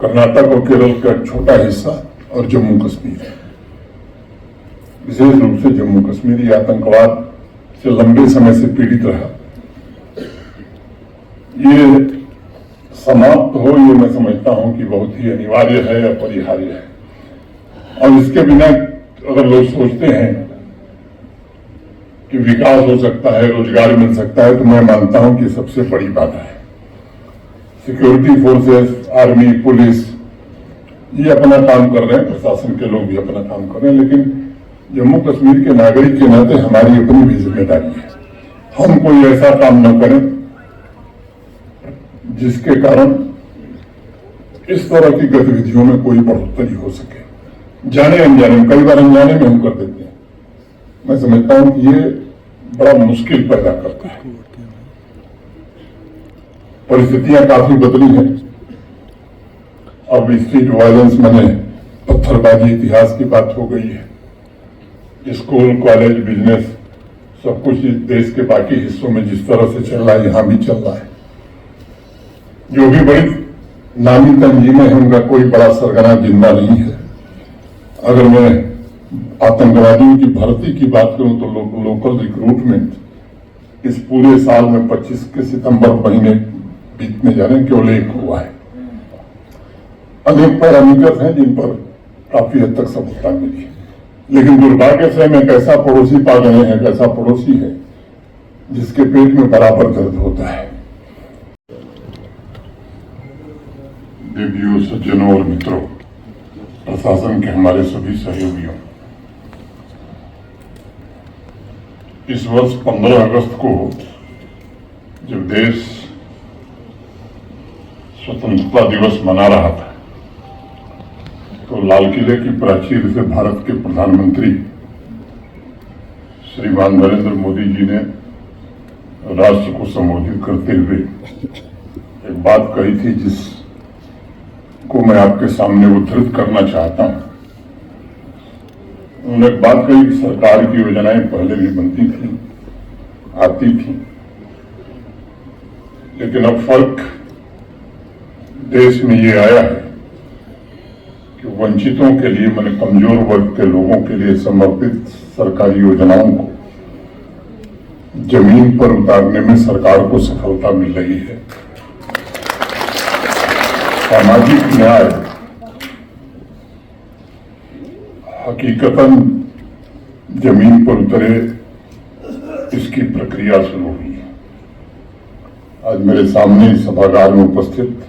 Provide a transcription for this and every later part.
कर्नाटक और केरल का एक छोटा हिस्सा और जम्मू कश्मीर, विशेष रूप से जम्मू कश्मीर ये आतंकवाद से लंबे समय से पीड़ित रहा। ये समाप्त हो, ये मैं समझता हूं कि बहुत ही अनिवार्य है, अपरिहार्य है। और इसके बिना अगर लोग सोचते हैं कि विकास हो सकता है, रोजगार मिल सकता है, तो मैं मानता हूं कि सबसे बड़ी बाधा है। सिक्योरिटी फोर्सेस, आर्मी, पुलिस ये अपना काम कर रहे हैं, प्रशासन के लोग भी अपना काम कर रहे हैं, लेकिन जम्मू कश्मीर के नागरिक के नाते हमारी अपनी भी जिम्मेदारी है। हम कोई ऐसा काम न करें जिसके कारण इस तरह की गतिविधियों में कोई बढ़ोतरी हो सके। जाने अनजाने में, कई बार अनजाने में हम कर देते हैं। मैं समझता हूं कि ये बड़ा मुश्किल पैदा करता है। परिस्थितियां काफी बदली हैं। अब स्ट्रीट वायलेंस माने पत्थरबाजी इतिहास की बात हो गई है। स्कूल, कॉलेज, बिजनेस सब कुछ इस देश के बाकी हिस्सों में जिस तरह से चल रहा है, यहां भी चल रहा है। जो भी बड़ी नामी तंजीमें हैं, उनका कोई बड़ा सरगना जिंदा नहीं है। अगर मैं आतंकवादियों की भर्ती की बात करूं तो लोकल रिक्रूटमेंट इस पूरे साल में 25 के सितंबर महीने बीतने जाने केवल एक हुआ है। अनेक पैरामीटर्स हैं जिन पर काफी हद तक सफलता मिली है, लेकिन दुर्भाग्य से हम एक ऐसा पड़ोसी पा गए हैं, एक ऐसा पड़ोसी है जिसके पेट में बराबर दर्द होता है। देवियों, सज्जनों और मित्रों, प्रशासन के हमारे सभी सहयोगियों, इस वर्ष 15 अगस्त को जब देश स्वतंत्रता दिवस मना रहा था, तो लाल किले की प्राचीर से भारत के प्रधानमंत्री श्रीमान नरेंद्र मोदी जी ने राष्ट्र को संबोधित करते हुए एक बात कही थी, जिसको मैं आपके सामने उद्धृत करना चाहता हूं। उन्होंने एक बात कही कि सरकार की योजनाएं पहले भी बनती थी, आती थी, लेकिन अब फर्क देश में ये आया है कि वंचितों के लिए, माने कमजोर वर्ग के लोगों के लिए समर्पित सरकारी योजनाओं को जमीन पर उतारने में सरकार को सफलता मिल रही है। सामाजिक न्याय हकीकतन जमीन पर उतरे, इसकी प्रक्रिया शुरू हुई है। आज मेरे सामने सभागार में उपस्थित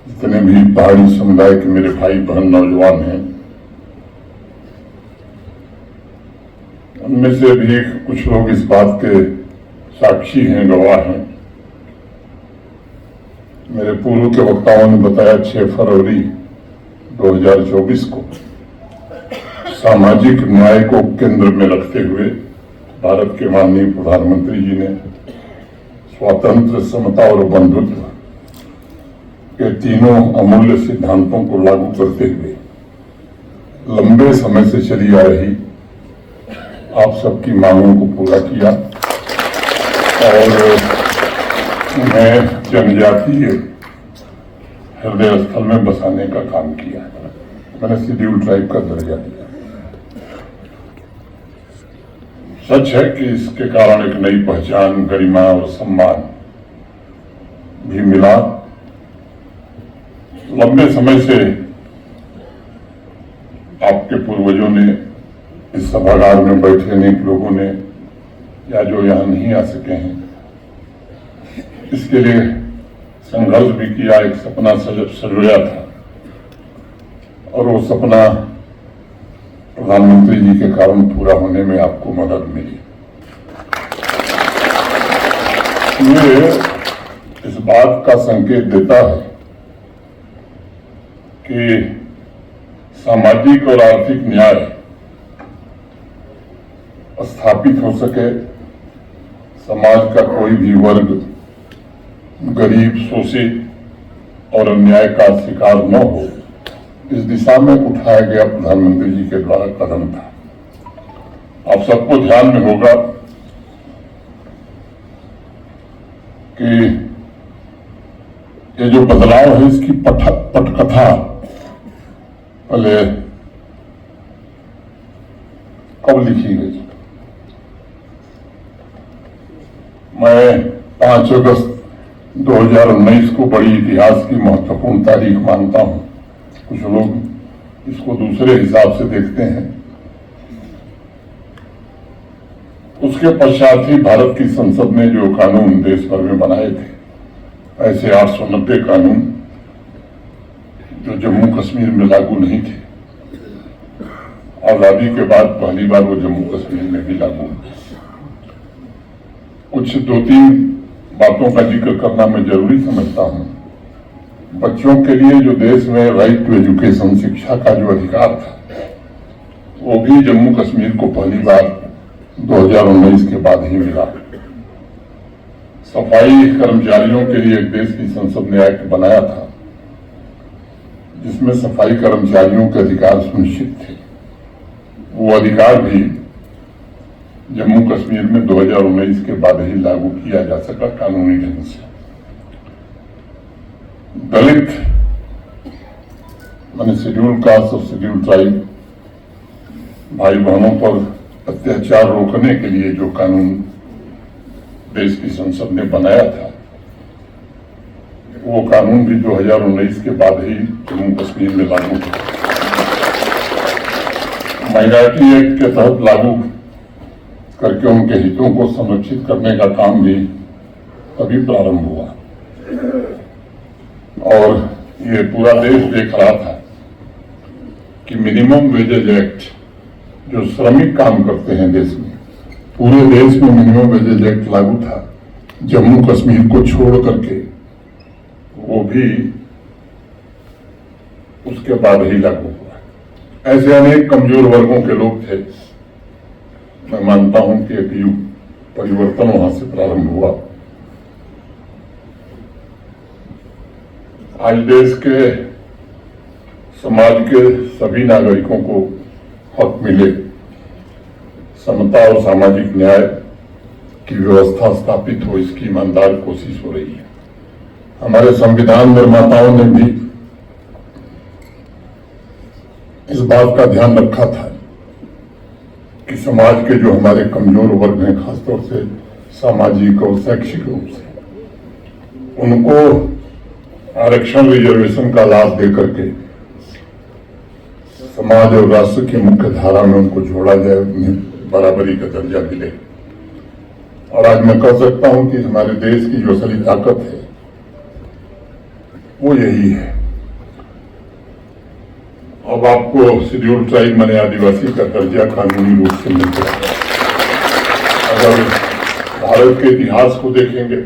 जितने भी पहाड़ी समुदाय के मेरे भाई बहन नौजवान हैं, उनमें से भी कुछ लोग इस बात के साक्षी हैं, गवाह हैं। मेरे पूर्व के वक्ताओं ने बताया 6 फरवरी 2024 को सामाजिक न्याय को केंद्र में रखते हुए भारत के माननीय प्रधानमंत्री जी ने स्वातंत्र, समता और बंधुत्व के तीनों अमूल्य सिद्धांतों को लागू करते हुए लंबे समय से चली आ रही आप सबकी मांगों को पूरा किया और उन्हें जनजातीय हृदय स्थल में बसाने का काम किया। मैंने शेड्यूल ट्राइब का दर्जा दिया। सच है कि इसके कारण एक नई पहचान, गरिमा और सम्मान भी मिला। लंबे समय से आपके पूर्वजों ने, इस सभागार में बैठे अनेक लोगों ने, या जो यहां नहीं आ सके हैं, इसके लिए संघर्ष भी किया, एक सपना सजोया था और वो सपना प्रधानमंत्री जी के कारण पूरा होने में आपको मदद मिली। ये इस बात का संकेत देता है कि सामाजिक और आर्थिक न्याय स्थापित हो सके, समाज का कोई भी वर्ग गरीब, शोषित और अन्याय का शिकार न हो, इस दिशा में उठाया गया प्रधानमंत्री जी के द्वारा कदम था। आप सबको ध्यान में होगा कि ये जो बदलाव है इसकी पटकथा पहले कब लिखी गई? मैं 5 अगस्त 2019 को बड़ी इतिहास की महत्वपूर्ण तारीख मानता हूं। कुछ लोग इसको दूसरे हिसाब से देखते हैं। उसके पश्चात ही भारत की संसद ने जो कानून देश भर में बनाए थे, ऐसे 890 कानून जो जम्मू कश्मीर में लागू नहीं थे, आजादी के बाद पहली बार वो जम्मू कश्मीर में भी लागू हुए। कुछ 2-3 बातों का जिक्र करना मैं जरूरी समझता हूं। बच्चों के लिए जो देश में राइट टू एजुकेशन, शिक्षा का जो अधिकार था, वो भी जम्मू कश्मीर को पहली बार 2019 के बाद ही मिला। सफाई कर्मचारियों के लिए एक देश की संसद ने एक्ट बनाया था जिसमें सफाई कर्मचारियों के अधिकार सुनिश्चित थे। वो अधिकार भी जम्मू कश्मीर में 2019 के बाद ही लागू किया जा सका कानूनी ढंग से। दलित माने शेड्यूल कास्ट और शेड्यूल ट्राइब भाई बहनों पर अत्याचार रोकने के लिए जो कानून देश की संसद ने बनाया था, वो कानून भी 2019 के बाद ही जम्मू कश्मीर में लागू हुआ। माइनॉरिटी एक्ट के तहत लागू करके उनके हितों को संरक्षित करने का काम भी तभी प्रारंभ हुआ। और ये पूरा देश देख रहा था कि मिनिमम वेजेज एक्ट, जो श्रमिक काम करते हैं देश में, पूरे देश में मिनिमम वेजेज एक्ट लागू था। जम्मू कश्मीर को छोड़ करके वो भी उसके बाद ही लागू हुआ। ऐसे अनेक कमजोर वर्गों के लोग थे। मैं मानता हूं कि एक युग परिवर्तन वहां से प्रारंभ हुआ। आज देश के समाज के सभी नागरिकों को हक मिले, समता और सामाजिक न्याय की व्यवस्था स्थापित हो, इसकी ईमानदार कोशिश हो रही है। हमारे संविधान निर्माताओं ने भी इस बात का ध्यान रखा था कि समाज के जो हमारे कमजोर वर्ग हैं, खासतौर से सामाजिक और शैक्षिक रूप से, उनको आरक्षण रिजर्वेशन का लाभ देकर के समाज और राष्ट्र की मुख्य धारा में उनको जोड़ा जाए, उन्हें बराबरी का दर्जा मिले। और आज मैं कह सकता हूं कि हमारे देश की जो असली ताकत है वो यही है। अब आपको शेड्यूल ट्राइब माने आदिवासी का दर्जा कानूनी रूप से मिल गया। अगर भारत के इतिहास को देखेंगे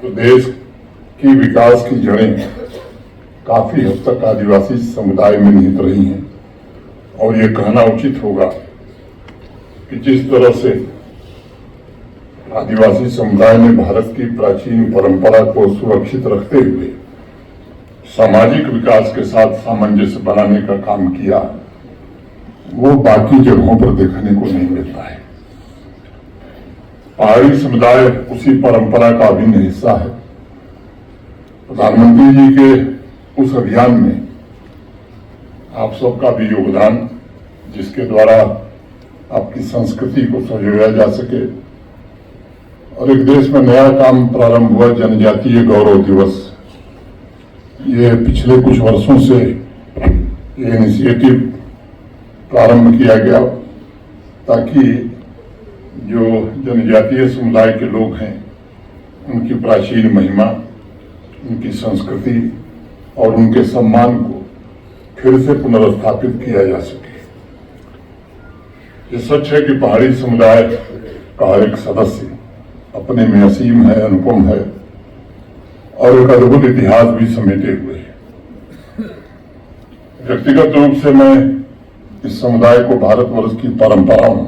तो देश की विकास की जड़ें काफी हद तक आदिवासी समुदाय में निहित रही हैं। और ये कहना उचित होगा कि जिस तरह से आदिवासी समुदाय ने भारत की प्राचीन परंपरा को सुरक्षित रखते हुए सामाजिक विकास के साथ सामंजस्य बनाने का काम किया, वो बाकी जगहों पर देखने को नहीं मिलता है। पहाड़ी समुदाय उसी परंपरा का अभिन्न हिस्सा है। प्रधानमंत्री जी के उस अभियान में आप सबका भी योगदान, जिसके द्वारा आपकी संस्कृति को संजोया जा सके। और एक देश में नया काम प्रारंभ हुआ, जनजातीय गौरव दिवस। ये पिछले कुछ वर्षों से ये इनिशिएटिव प्रारंभ किया गया ताकि जो जनजातीय समुदाय के लोग हैं, उनकी प्राचीन महिमा, उनकी संस्कृति और उनके सम्मान को फिर से पुनर्स्थापित किया जा सके। ये सच है कि पहाड़ी समुदाय का हर एक सदस्य अपने में असीम है, अनुपम है और एक अद्भुत इतिहास भी समेटे हुए है। व्यक्तिगत रूप से मैं इस समुदाय को भारतवर्ष की परंपराओं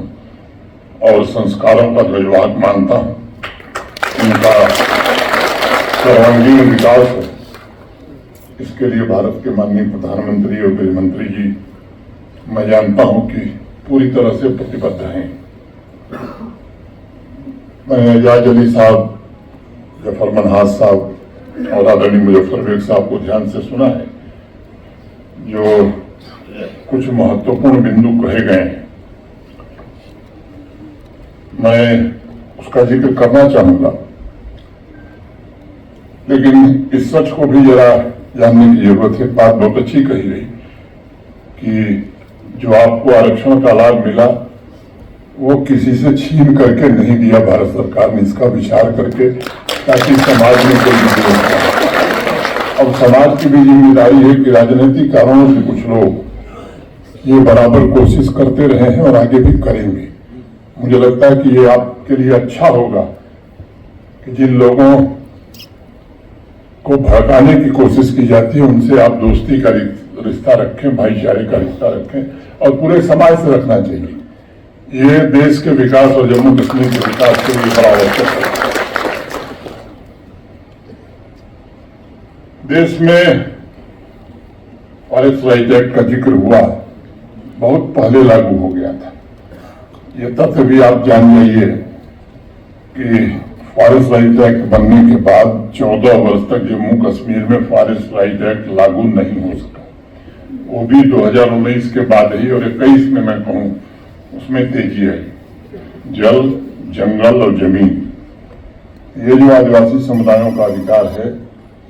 और संस्कारों का ध्वजवाहक मानता हूं। उनका सर्वांगीण विकास हो, इसके लिए भारत के माननीय प्रधानमंत्री और गृह मंत्री जी, मैं जानता हूं कि पूरी तरह से प्रतिबद्ध हैं। मैं एजाज अली साहब, जफर मनहास साहब, और आदरणीय मुजफ्फर बेग साहब को ध्यान से सुना है। जो कुछ महत्वपूर्ण बिंदु कहे गए हैं, मैं उसका जिक्र करना चाहूंगा, लेकिन इस सच को भी जरा जानने की जरूरत है। बात बहुत अच्छी कही गई कि जो आपको आरक्षण का लाभ मिला वो किसी से छीन करके नहीं दिया भारत सरकार ने, इसका विचार करके, ताकि समाज में कोई विरोध न। अब समाज की भी जिम्मेदारी है कि राजनीतिक कारणों से कुछ लोग ये बराबर कोशिश करते रहे हैं और आगे भी करेंगे। मुझे लगता है कि ये आपके लिए अच्छा होगा कि जिन लोगों को भड़काने की कोशिश की जाती है उनसे आप दोस्ती का रिश्ता रखें, भाईचारे का रिश्ता रखें, और पूरे समाज से रखना चाहिए। ये देश के विकास और जम्मू कश्मीर के विकास के लिए बड़ा आवश्यक है। देश में फॉरेस्ट राइट एक्ट का जिक्र हुआ, बहुत पहले लागू हो गया था। ये तथ्य भी आप जान जाइए कि फॉरेस्ट राइट एक्ट बनने के बाद 14 वर्ष तक जम्मू कश्मीर में फॉरेस्ट राइट एक्ट लागू नहीं हो सका। वो भी 2019 के बाद ही, और 21 में मैं कहूँ उसमें तेजी आई। जल, जंगल और जमीन, ये जो आदिवासी समुदायों का अधिकार है,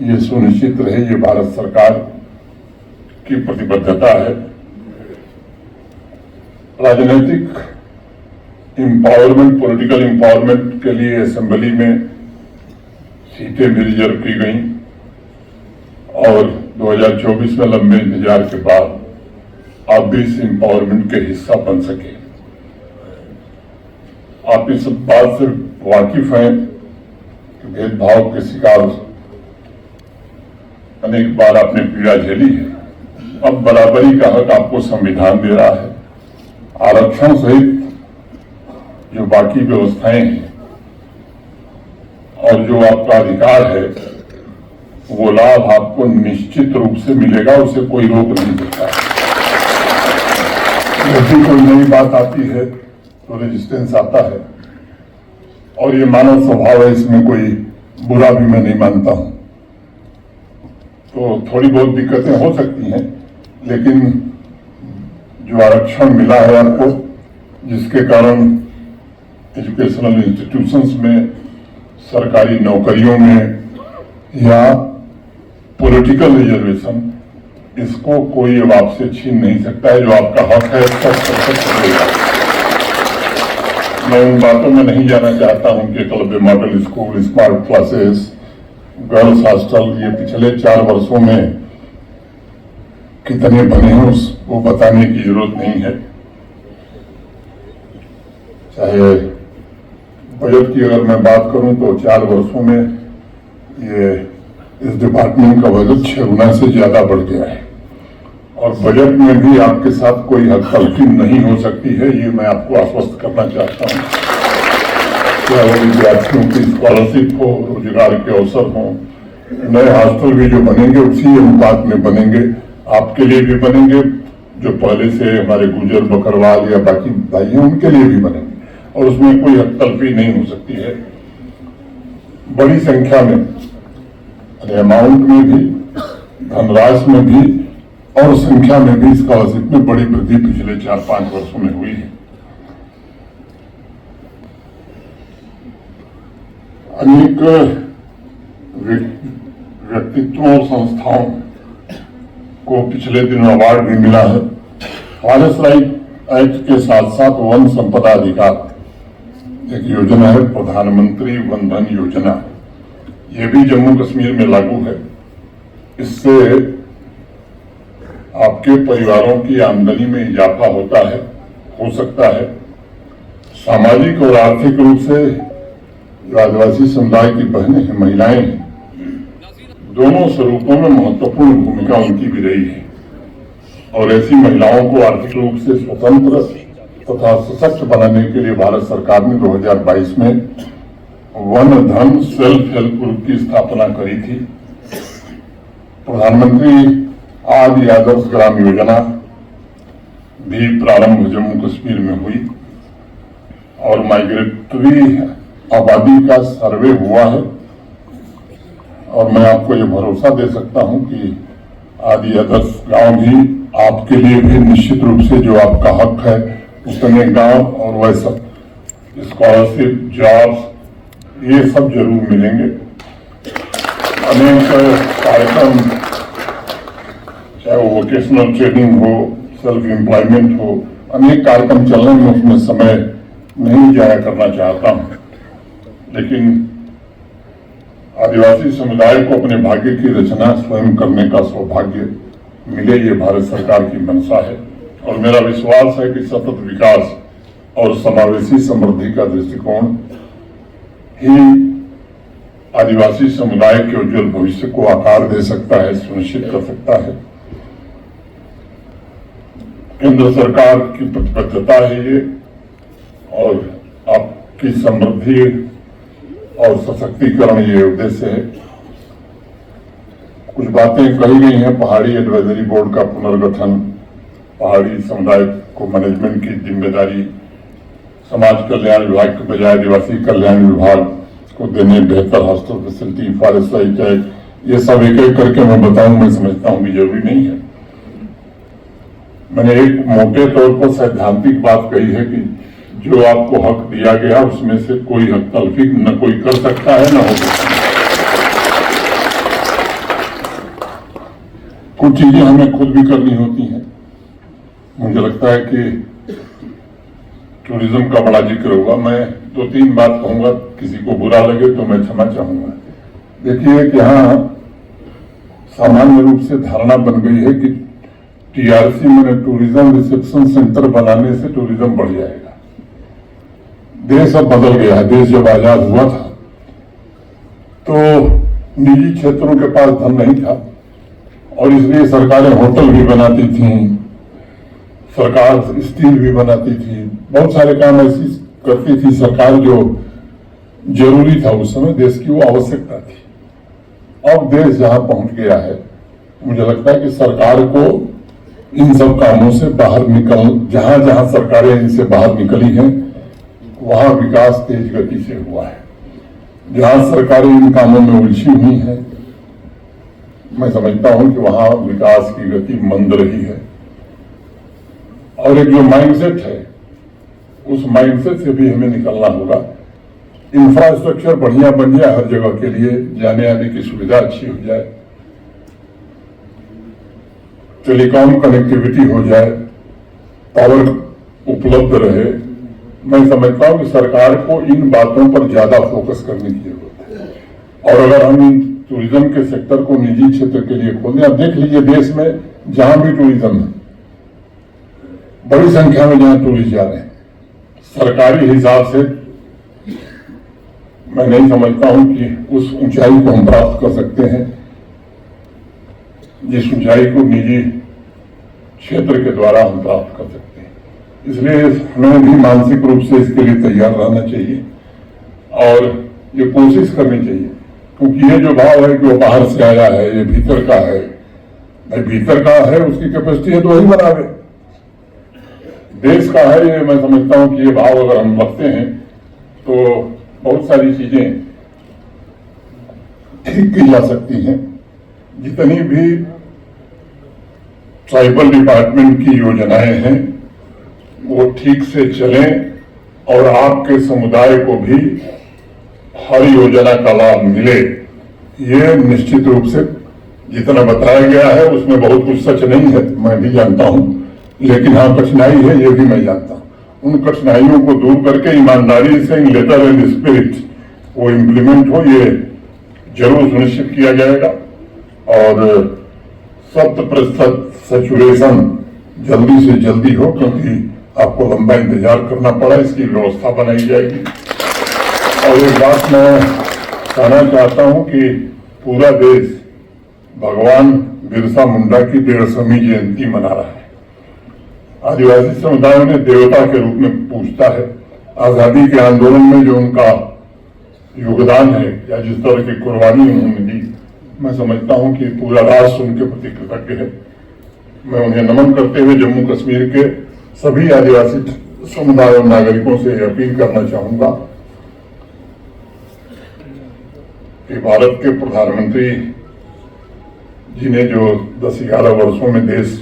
ये सुनिश्चित रहे, ये भारत सरकार की प्रतिबद्धता है। राजनीतिक एम्पावरमेंट, पॉलिटिकल एम्पावरमेंट के लिए असेंबली में सीटें भी रिजर्व की गई, और 2024 में लंबे इंतजार के बाद आप भी इस एम्पावरमेंट के हिस्सा बन सके। आप इस बात से वाकिफ हैं कि भेदभाव के शिकार अनेक बार आपने पीड़ा झेली है। अब बराबरी का हक आपको संविधान दे रहा है। आरक्षण सहित जो बाकी व्यवस्थाएं हैं और जो आपका अधिकार है, वो लाभ आपको निश्चित रूप से मिलेगा, उसे कोई रोक नहीं सकता। यदि कोई नई बात आती है तो रेजिस्टेंस आता है, और ये मानव स्वभाव है, इसमें कोई बुरा भी मैं नहीं मानता हूं। तो थोड़ी बहुत दिक्कतें हो सकती हैं, लेकिन जो आरक्षण मिला है आपको, जिसके कारण एजुकेशनल इंस्टीट्यूशंस में, सरकारी नौकरियों में या पॉलिटिकल रिजर्वेशन, इसको कोई अब आपसे छीन नहीं सकता है। जो आपका हक है सब मैं उन बातों में नहीं जाना चाहता हूं कि Eklavya model school, smart classes, girls hostel, ये पिछले 4 वर्षों में कितने बने हैं उसको बताने की जरूरत नहीं है। चाहे बजट की अगर मैं बात करूं तो 4 वर्षों में ये इस डिपार्टमेंट का बजट 6 गुना से ज्यादा बढ़ गया है, और बजट में भी आपके साथ कोई हस्तक्षेप नहीं हो सकती है, ये मैं आपको आश्वस्त करना चाहता हूँ। क्या वो विद्यार्थियों की स्कॉलरशिप हो, रोजगार के अवसर हो, नए हॉस्टल भी जो बनेंगे उसी अनुपात में बनेंगे, आपके लिए भी बनेंगे, जो पहले से हमारे गुजर, बकरवाल या बाकी भाई हैं उनके लिए भी बनेंगे, और उसमें कोई हस्तक्षेप नहीं हो सकती है। बड़ी संख्या में अमाउंट में भी, धनराशि में भी और संख्या में भी स्कॉलरशिप में बड़ी वृद्धि पिछले 4-5 वर्षों में हुई है। अनेक व्यक्तित्वों और संस्थाओं को पिछले दिनों अवार्ड भी मिला है। फॉरेस्ट राइट एक्ट के साथ साथ वन संपदा अधिकार एक योजना है, प्रधानमंत्री वन धन योजना, ये भी जम्मू कश्मीर में लागू है। इससे आपके परिवारों की आमदनी में इजाफा होता है, हो सकता है। सामाजिक और आर्थिक रूप से जो आदिवासी समुदाय की बहनें हैं, महिलाएं हैं, दोनों स्वरूपों में महत्वपूर्ण भूमिका उनकी भी रही है, और ऐसी महिलाओं को आर्थिक रूप से स्वतंत्र तथा सशक्त बनाने के लिए भारत सरकार ने 2022 में वन धन सेल्फ हेल्प ग्रुप की स्थापना करी थी। प्रधानमंत्री आदि आदर्श ग्राम योजना भी प्रारंभ जम्मू कश्मीर में हुई, और माइग्रेटरी आबादी का सर्वे हुआ है, और मैं आपको ये भरोसा दे सकता हूं कि आदि आदर्श गांव भी आपके लिए भी निश्चित रूप से जो आपका हक है उतने गांव और वैसा स्कॉलरशिप, जॉब्स ये सब जरूर मिलेंगे। अनेक कार्यक्रम, चाहे वो वोकेशनल ट्रेनिंग हो, सेल्फ एम्प्लॉयमेंट हो, अनेक कार्यक्रम चल रहे हैं, उसमें समय नहीं जाया करना चाहता हूं, लेकिन आदिवासी समुदाय को अपने भाग्य की रचना स्वयं करने का सौभाग्य मिले, ये भारत सरकार की मंशा है। और मेरा विश्वास है कि सतत विकास और समावेशी समृद्धि का दृष्टिकोण ही आदिवासी समुदाय के उज्जवल भविष्य को आकार दे सकता है, सुनिश्चित कर सकता है। केंद्र सरकार की प्रतिबद्धता है ये, और आपकी समृद्धि और सशक्तिकरण ये उद्देश्य है। कुछ बातें कही गई हैं, पहाड़ी एडवाइजरी बोर्ड का पुनर्गठन, पहाड़ी समुदाय को मैनेजमेंट की जिम्मेदारी समाज कल्याण विभाग के बजाय आदिवासी कल्याण विभाग को देने, बेहतर hostel facility, forest light act, ये सब एक एक करके मैं बताऊं, मैं समझता हूं कि जरूरी नहीं है। मैंने एक मोटे तौर पर सैद्धांतिक बात कही है कि जो आपको हक दिया गया उसमें से कोई हक तलफी न कोई कर सकता है, न हो सकता है। कुछ चीजें हमें खुद भी करनी होती हैं। मुझे लगता है कि टूरिज्म का बड़ा जिक्र हुआ, मैं 2-3 बात कहूंगा, किसी को बुरा लगे तो मैं क्षमा चाहूंगा। देखिए कि यहाँ सामान्य रूप से धारणा बन गई है कि टीआरसी में टूरिज्म रिसेप्शन सेंटर बनाने से टूरिज्म बढ़ जाएगा। देश अब बदल गया है। देश जब आजाद हुआ था तो निजी क्षेत्रों के पास धन नहीं था और इसलिए सरकारें होटल भी बनाती थी, सरकार स्टील भी बनाती थी, बहुत सारे काम ऐसी करती थी सरकार जो जरूरी था उस समय, देश की वो आवश्यकता थी। अब देश जहां पहुंच गया है, मुझे लगता है कि सरकार को इन सब कामों से बाहर जहां जहां सरकारें इनसे बाहर निकली हैं वहां विकास तेज गति से हुआ है। जहां सरकारें इन कामों में उलझी हुई हैं, मैं समझता हूं कि वहां विकास की गति मंद रही है। और एक जो माइंडसेट है, उस माइंडसेट से भी हमें निकलना होगा। इंफ्रास्ट्रक्चर बढ़िया बन जाए, हर जगह के लिए जाने आने की सुविधा अच्छी हो जाए, टेलीकॉम कनेक्टिविटी हो जाए, पावर उपलब्ध रहे। मैं समझता हूं कि सरकार को इन बातों पर ज्यादा फोकस करने की जरूरत है। और अगर हम इन टूरिज्म के सेक्टर को निजी क्षेत्र के लिए खोल दें, अब देख लीजिए देश में जहां भी टूरिज्म है, बड़ी संख्या में जहां टूरिस्ट जा रहे हैं, सरकारी हिसाब से मैं नहीं समझता हूं कि उस ऊंचाई को हम प्राप्त कर सकते हैं जिस ऊंचाई को निजी क्षेत्र के द्वारा हम प्राप्त कर सकते हैं। इसलिए हमें भी मानसिक रूप से इसके लिए तैयार रहना चाहिए और ये कोशिश करनी चाहिए, क्योंकि ये जो भाव है कि वो बाहर से आया है, ये भीतर का है, भाई भीतर का है उसकी कैपेसिटी है तो वही बनावे, देश का है ये। मैं समझता हूं कि ये भाव अगर हम रखते हैं तो बहुत सारी चीजें ठीक की जा सकती हैं। जितनी भी ट्राइबल डिपार्टमेंट की योजनाएं हैं वो ठीक से चलें और आपके समुदाय को भी हर योजना का लाभ मिले, ये निश्चित रूप से जितना बताया गया है उसमें बहुत कुछ सच नहीं है, मैं भी जानता हूं, लेकिन हाँ कठिनाई है ये भी मैं जानता हूं। उन कठिनाइयों को दूर करके ईमानदारी से इन लेटर एंड स्पिरिट वो इम्प्लीमेंट हो, ये जरूर सुनिश्चित किया जाएगा। और 100% सैचुरेशन जल्दी से जल्दी हो, क्योंकि आपको लंबा इंतजार करना पड़ा, इसकी व्यवस्था बनाई जाएगी। और एक बात मैं कहना चाहता हूं कि पूरा देश भगवान बिरसा मुंडा की 150वीं जयंती मना रहा है। आदिवासी समुदायों ने देवता के रूप में पूजता है। आजादी के आंदोलन में जो उनका योगदान है या जिस तरह की कुर्बानी उन्होंने दी, मैं समझता हूं कि पूरा राष्ट्र उनके प्रति कृतज्ञ है। मैं उन्हें नमन करते हुए जम्मू कश्मीर के सभी आदिवासी समुदाय और नागरिकों से अपील करना चाहूंगा कि भारत के प्रधानमंत्री जी ने जो 10-11 वर्षों में देश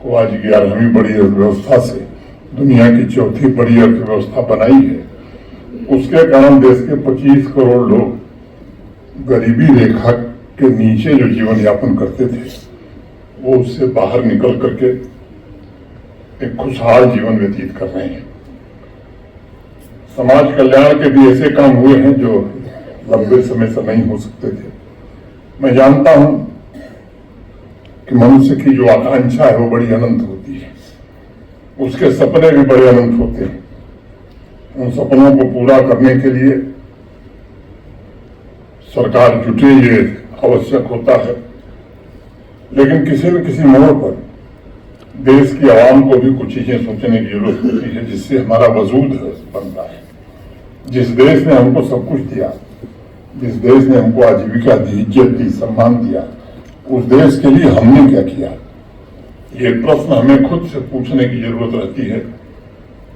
को आज 11वीं बड़ी अर्थव्यवस्था से दुनिया की चौथी बड़ी अर्थव्यवस्था बनाई है, उसके कारण देश के 25 करोड़ लोग गरीबी रेखा के नीचे जो जीवन यापन करते थे वो उससे बाहर निकल करके एक खुशहाल जीवन व्यतीत कर रहे हैं। समाज कल्याण के भी ऐसे काम हुए हैं जो लंबे समय से नहीं हो सकते थे। मैं जानता हूं कि मनुष्य की जो आकांक्षा है वो बड़ी अनंत होती है, उसके सपने भी बड़े अनंत होते हैं। उन सपनों को पूरा करने के लिए सरकार जुटे ये आवश्यक होता है, लेकिन किसी न किसी मोड़ पर देश की आवाम को भी कुछ चीजें सोचने की जरूरत होती है जिससे हमारा वजूद बनता है। जिस देश ने हमको सब कुछ दिया, जिस देश ने हमको आजीविका दी, इज्जत दी, सम्मान दिया, उस देश के लिए हमने क्या किया, ये प्रश्न हमें खुद से पूछने की जरूरत रहती है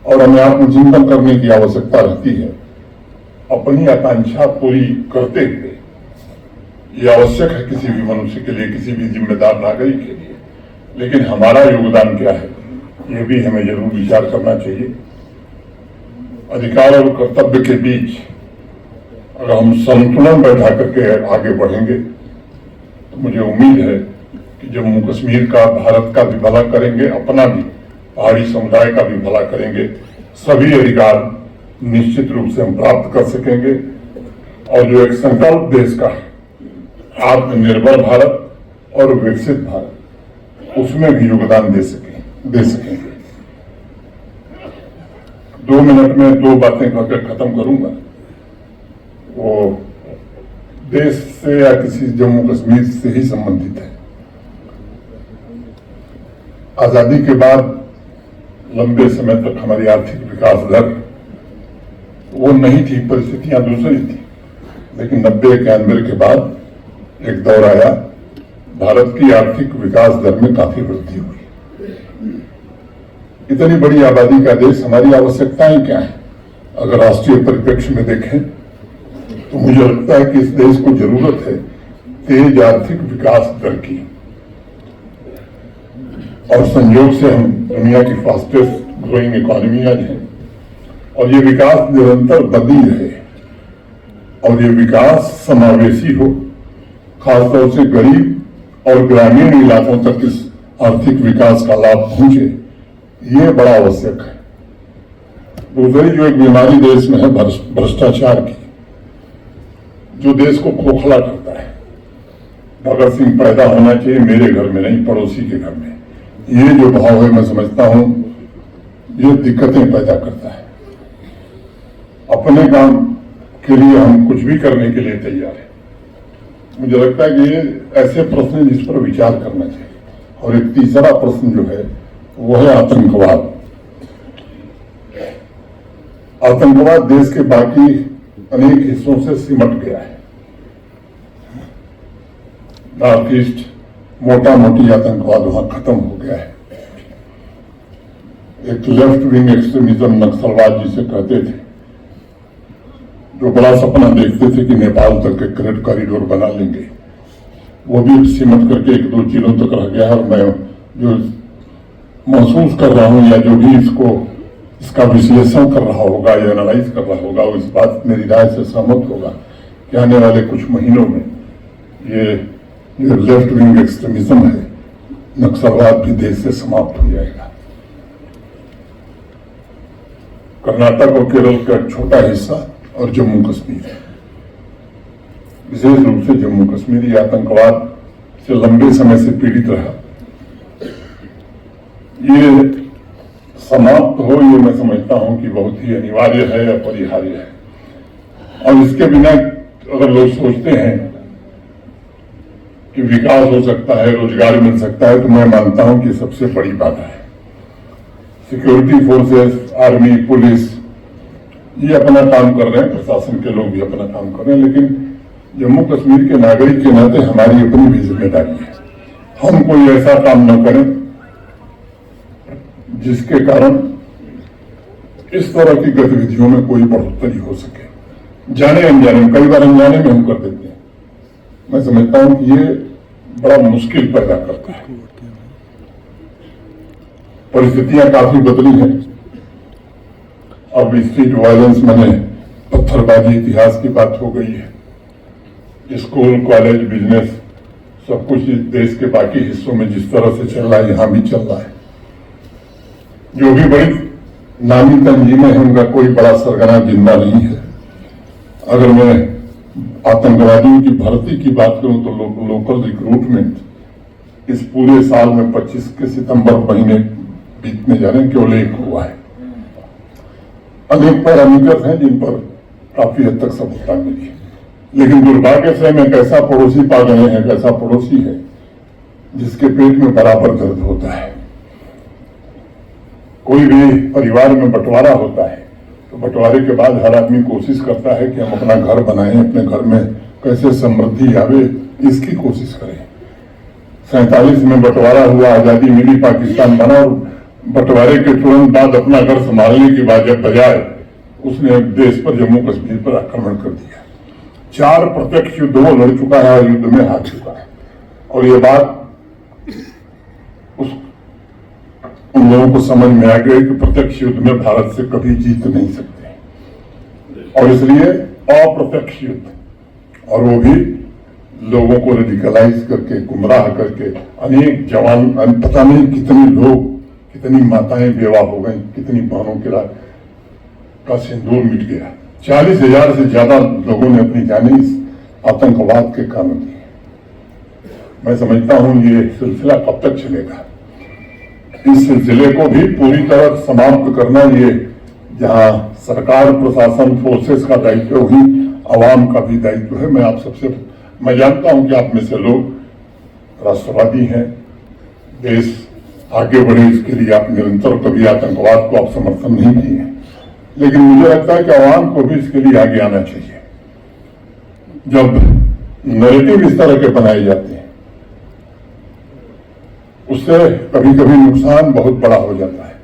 और हमें आत्मचिंतन करने की आवश्यकता रहती है। अपनी आकांक्षा पूरी करते हुए ये आवश्यक है किसी भी मनुष्य के लिए, किसी भी जिम्मेदार नागरिक के लिए, लेकिन हमारा योगदान क्या है ये भी हमें जरूर विचार करना चाहिए। अधिकार और कर्तव्य के बीच अगर हम संतुलन बैठा करके आगे बढ़ेंगे तो मुझे उम्मीद है कि जम्मू कश्मीर का, भारत का भी भला करेंगे, अपना भी, पहाड़ी समुदाय का भी भला करेंगे। सभी अधिकार निश्चित रूप से हम प्राप्त कर सकेंगे और जो एक संकल्प देश का है, आत्मनिर्भर भारत और विकसित भारत, उसमें भी योगदान दे सकेंगे। 2 मिनट में 2 बातें कहकर खत्म करूंगा। वो देश से या किसी जम्मू कश्मीर से ही संबंधित है। आजादी के बाद लंबे समय तक हमारी आर्थिक विकास दर वो नहीं थी, परिस्थितियां दूसरी थी, लेकिन 90-91 के बाद एक दौर आया, भारत की आर्थिक विकास दर में काफी वृद्धि हुई। इतनी बड़ी आबादी का देश, हमारी आवश्यकताएं क्या है? अगर राष्ट्रीय परिप्रेक्ष्य में देखें तो मुझे लगता है कि इस देश को जरूरत है तेज आर्थिक विकास दर की, और संयोग से हम दुनिया की फास्टेस्ट ग्रोइंग इकोनॉमी आज हैं और ये विकास निरंतर बदली रहे और ये विकास समावेशी हो, खासतौर से गरीब और ग्रामीण इलाकों तक इस आर्थिक विकास का लाभ पहुंचे, ये बड़ा आवश्यक है। दूसरी जो एक बीमारी देश में है भ्रष्टाचार की, जो देश को खोखला करता है। भगत सिंह पैदा होना चाहिए मेरे घर में नहीं, पड़ोसी के घर में, ये जो भाव है मैं समझता हूं ये दिक्कतें पैदा करता है। अपने काम के लिए हम कुछ भी करने के लिए तैयार हैं। मुझे लगता है कि ये ऐसे प्रश्न हैं जिस पर विचार करना चाहिए। और एक तीसरा प्रश्न जो है वो है आतंकवाद। आतंकवाद देश के बाकी अनेक हिस्सों से सिमट गया है। नॉर्थ ईस्ट मोटा मोटी आतंकवाद वहां खत्म हो गया है। एक लेफ्ट विंग एक्सट्रीमिज्म, नक्सलवाद जिसे कहते थे, जो बड़ा सपना देखते थे कि नेपाल तक एक रेड कॉरिडोर बना लेंगे, वो भी सिमट करके 1-2 जिलों तक रह गया है। और मैं जो महसूस कर रहा हूं या जो भी इसका विश्लेषण कर रहा होगा या एनालाइज कर रहा होगा, वो इस बात मेरी राय से सहमत होगा कि आने वाले कुछ महीनों में ये लेफ्ट विंग एक्सट्रीमिज्म है, नक्सलवाद भी देश से समाप्त हो जाएगा। कर्नाटक और केरल का एक छोटा हिस्सा और जम्मू कश्मीर है, विशेष रूप से जम्मू कश्मीर ये आतंकवाद से लंबे समय से पीड़ित रहा। ये समाप्त हो, ये मैं समझता हूं कि बहुत ही अनिवार्य है, अपरिहार्य है। और इसके बिना अगर लोग सोचते हैं कि विकास हो सकता है, रोजगार मिल सकता है, तो मैं मानता हूं कि सबसे बड़ी बाधा है। सिक्योरिटी फोर्सेस, आर्मी, पुलिस ये अपना काम कर रहे हैं, प्रशासन के लोग भी अपना काम कर रहे हैं, लेकिन जम्मू कश्मीर के नागरिक के नाते हमारी अपनी भी जिम्मेदारी है। हम कोई ऐसा काम न करें जिसके कारण इस तरह की गतिविधियों में कोई बढ़ोतरी हो सके। जाने अनजाने में, कई बार अनजाने में हम कर देते हैं, मैं समझता हूं कि ये बड़ा मुश्किल पैदा करता है। परिस्थितियां काफी बदली हैं। अब स्ट्रीट वायलेंस माने पत्थरबाजी इतिहास की बात हो गई है। स्कूल, कॉलेज, बिजनेस सब कुछ इस देश के बाकी हिस्सों में जिस तरह से चल रहा है, यहां भी चल रहा है। जो भी बड़ी नामी तंजीमें हैं, उनका कोई बड़ा सरगना जिंदा नहीं है। अगर मैं आतंकवादियों की भर्ती की बात करूं तो लोकल रिक्रूटमेंट इस पूरे साल में 25 के सितंबर महीने बीतने जा रहे हैं, केवल एक हुआ है। अनेक पैरामीटर्स हैं जिन पर काफी हद तक सफलता मिली है, लेकिन दुर्भाग्य से हम एक ऐसा पड़ोसी पा गए हैं, एक ऐसा पड़ोसी है जिसके पेट में बराबर दर्द होता है। कोई भी परिवार में बंटवारा होता है तो बंटवारे के बाद हर आदमी कोशिश करता है कि हम अपना घर बनाएं, अपने घर में कैसे समृद्धि आवे, इसकी कोशिश करें। 47 में बंटवारा हुआ, आजादी मिली, पाकिस्तान बना, और बंटवारे के तुरंत बाद अपना घर संभालने की बजाय उसने देश पर, जम्मू कश्मीर पर आक्रमण कर दिया। 4 प्रत्यक्ष युद्ध वो लड़ चुका है और युद्ध में हार चुका है। और ये बात उन लोगों को समझ में आ गई कि प्रत्यक्ष युद्ध में भारत से कभी जीत नहीं सकते, और इसलिए अप्रत्यक्ष युद्ध, और वो भी लोगों को रेडिकलाइज करके, गुमराह करके, अनेक जवान, पता नहीं कितने लोग, कितनी माताएं बेवा हो गई, कितनी बहनों का सिंदूर मिट गया। 40,000 से ज्यादा लोगों ने अपनी जानें इस आतंकवाद के कारण दी। मैं समझता हूं ये सिलसिला कब तक चलेगा। इस सिलसिले को भी पूरी तरह समाप्त करना, ये जहां सरकार, प्रशासन, फोर्सेस का दायित्व, वही आवाम का भी दायित्व है। मैं जानता हूं कि आप में से लोग राष्ट्रवादी हैं, देश आगे बढ़े इसके लिए आप निरंतर, कभी आतंकवाद को आप समर्थन नहीं किए हैं, लेकिन मुझे लगता है कि आवाम को भी इसके लिए आगे आना चाहिए। जब नैरेटिव इस तरह के बनाए जाते हैं, उससे कभी कभी नुकसान बहुत बड़ा हो जाता है।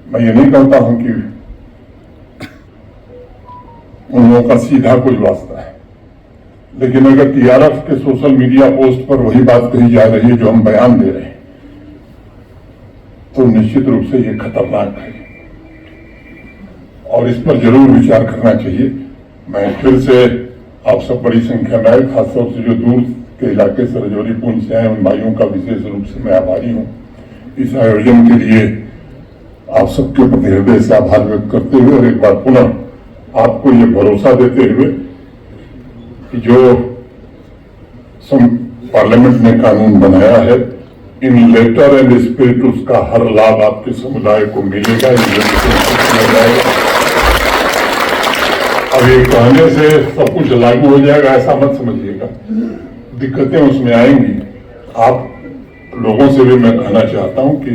मैं ये नहीं कहता हूं कि उन लोगों का सीधा कोई वास्ता है, लेकिन अगर टीआरएस के सोशल मीडिया पोस्ट पर वही बात कही जा रही है जो हम बयान दे रहे हैं, तो निश्चित रूप से ये खतरनाक है और इस पर जरूर विचार करना चाहिए। मैं फिर से आप सब बड़ी संख्या में आए, खासतौर से जो दूर के इलाके से, रजौरी, पुंछ से आए, उन भाइयों का विशेष रूप से मैं आभारी हूं। इस आयोजन के लिए आप सबके प्रति हृदय से आभार व्यक्त करते हुए और एक बार पुनः आपको ये भरोसा देते हुए कि जो पार्लियामेंट ने कानून बनाया है, इन लेटर एंड स्पिरिट उसका हर लाभ आपके समुदाय को मिलेगा। अब ये कहने से सब कुछ लागू हो जाएगा ऐसा मत समझिएगा, दिक्कतें उसमें आएंगी। आप लोगों से भी मैं कहना चाहता हूं कि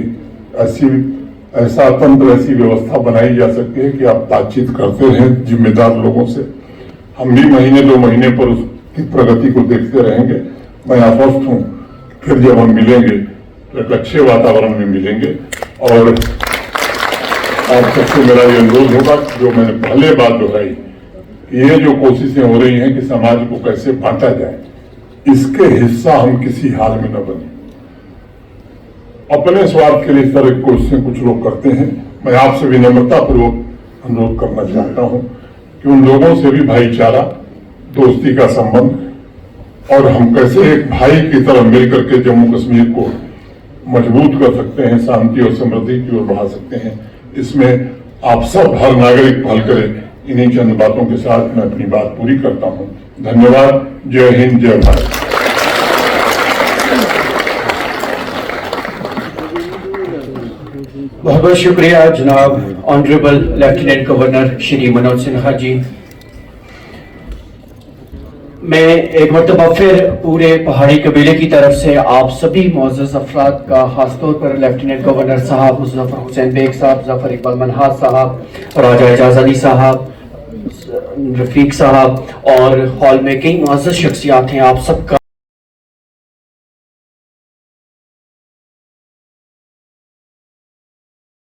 ऐसा तंत्र, ऐसी व्यवस्था बनाई जा सकती है कि आप बातचीत करते रहें जिम्मेदार लोगों से। हम भी महीने 2 महीने पर उसकी प्रगति को देखते रहेंगे। मैं आश्वस्त हूं फिर जब हम मिलेंगे तो एक अच्छे वातावरण में मिलेंगे, और आप सबसे मेरा ये अनुरोध होगा, जो मैंने पहले बात दोहराई, ये जो कोशिशें हो रही हैं कि समाज को कैसे बांटा जाए, इसके हिस्सा हम किसी हाल में न बने। अपने स्वार्थ के लिए इस तरह की कोशिशें कुछ लोग करते हैं। मैं आपसे विनम्रता पूर्वक अनुरोध करना चाहता हूं कि उन लोगों से भी भाईचारा, दोस्ती का संबंध, और हम कैसे एक भाई की तरह मिलकर के जम्मू कश्मीर को मजबूत कर सकते हैं, शांति और समृद्धि की ओर बढ़ा सकते हैं, इसमें आप सब हर नागरिक पहल करें। इन्हीं चंद बातों के साथ मैं अपनी बात पूरी करता हूं। धन्यवाद। जय हिंद, जय भारत। बहुत बहुत शुक्रिया जनाब honourable lieutenant governor Shri Manoj Sinha ji. मैं एक मरतबा फिर पूरे पहाड़ी कबीले की तरफ से आप सभी मोअज़्ज़ज़ अफराद का, खासतौर पर लेफ्टिनेंट गवर्नर साहब मुज़फ़्फ़र हुसैन बेग साहब, ज़फ़र इकबाल मनहाज साहब, राजा एजाज अली साहब, रफीक साहब और हॉल में कई मुअज़्ज़ज़ शख्सियात हैं, आप सबका